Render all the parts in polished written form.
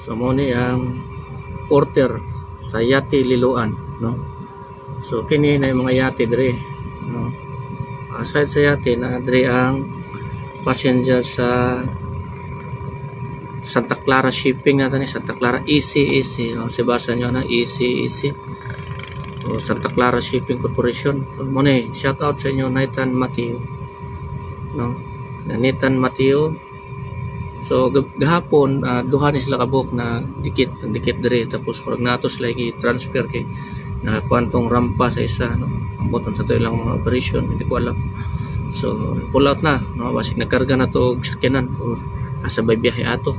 So mo ni ang porter sa Yati Liloan, no. So kini na yung mga yate dire, no. Aside sa yate na dire ang passenger sa Santa Clara Shipping natin, Santa Clara EC, no. Sibasa nyo na EC o Santa Clara Shipping Corporation. So mo ni shout out sa inyo Nathan Mateo, no. Nathan Mateo. So gahapon duha ni sila kabuk na dikit dire, tapos pag natos lagi transfer kay nakakuantong rampa sa isa, no. Amboton sa to ilang mga operation, hindi ko alam. So pull out na, no, basig nagkarga na to og sakyanan or asa bay biyahe ato.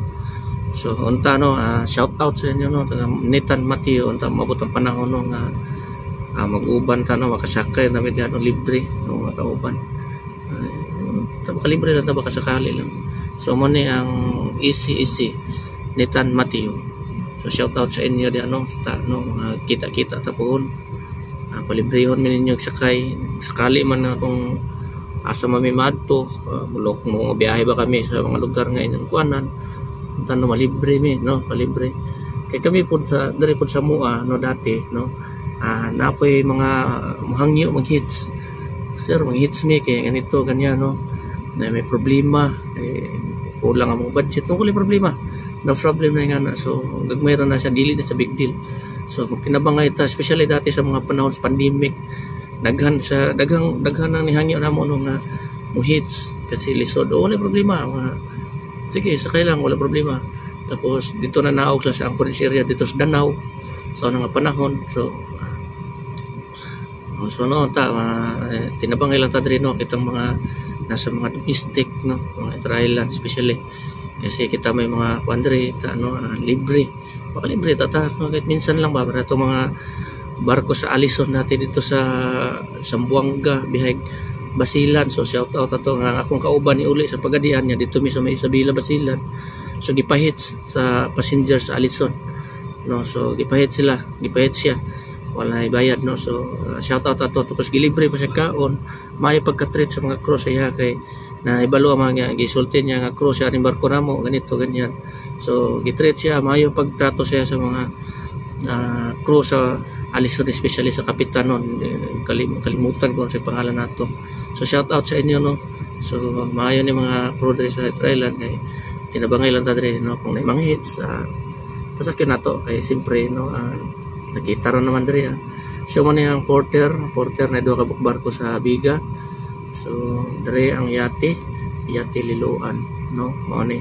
So unta, no, shout out sa inyo, no, taga Nathan Mateo, unta mabot ang panahon, no, nga mag-uban ta, no, makasakay na med ano libre, no, makauban. Makalibre na ta baka sakali lang. So mo ni ang EC Nathan Mateo. So shout out sa inyo di ano, no, kita-kita ta poon. Palibrehon mi ninyo sakay sakali man na kung asa mamimadto, mulok mo biyahe ba kami sa mga lugar nga inyong kuanan. Tanto malibre mi, no, palibre. Kay kami pud sa diri pud sa Mua, no, dati, no. Napoy mga hangyo mag-hits. Sir, mag-hits mi kay ganito ganyan, no. Na may problema, kulang ang budget, no, kulang problema. No problem na nga na. So gagmay ra na siya, dili na sa big deal. So kinabangay ta, especially dati sa mga panahon sa pandemic, daghang nang nihangyo na mo nga hits kasi lisod. Wala problema. Sige, sakay lang, wala problema. Tapos dito na naog sa Anchorage area dito sa Danau. So ano nga panahon. So no ta tinabangay lang ta diri, no, kitang mga nasa mga domestic, no, mga inter-island especially. Kasi kita may mga kwandre ta, no, libre. Baka libre ta, no, kahit minsan lang ba para to mga barko sa Alison natin dito sa Zamboanga, Bihag, Basilan. So shout out ato nga akong kauban ni uli sa Pagadian niya dito mi sa may Isabela, Basilan. So gipahits sa passenger sa Alison, no. So gipahit siya, wala bayad, no. So shout out ato, tapos gilibre pa siya kaon, may pagka-treat sa mga crew siya kay na ibalo mga gisulti niya nga crew siya ning barko namo ganito ganyan. So gitreat siya, mayo pagtrato siya sa mga crew sa Alison, especially sa kapitan nun. Kalimutan ko sa pangalan nato. So shout out sa inyo, no. So maayo ni mga crew diri sa Thailand kay tinabangay lang ta diri, no, kung may mga hits pasakyan nato kay simpre, no, nakita ra naman diri. So man ang porter na duha ka barko sa Biga. So diri ang Yati Liloan, no, mao ni.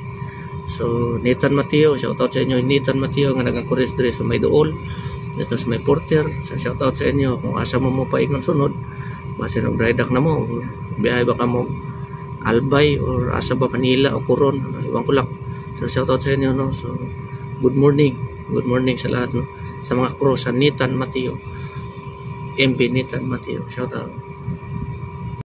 So Nathan Mateo, shout out sa inyo Nathan Mateo nga nagangkuris diri sa may Duol dito sa may porter. So shout out sa inyo kung asa mo paingon sunod, base ng dry dock na mo, biyahe ba ka mo Albay or asa ba Manila o Coron, iwan ko lang. So shout out sa inyo, no. So good morning sa lahat, no, sa mga crew sa Nathan Mateo, MV Nathan Mateo, shout out.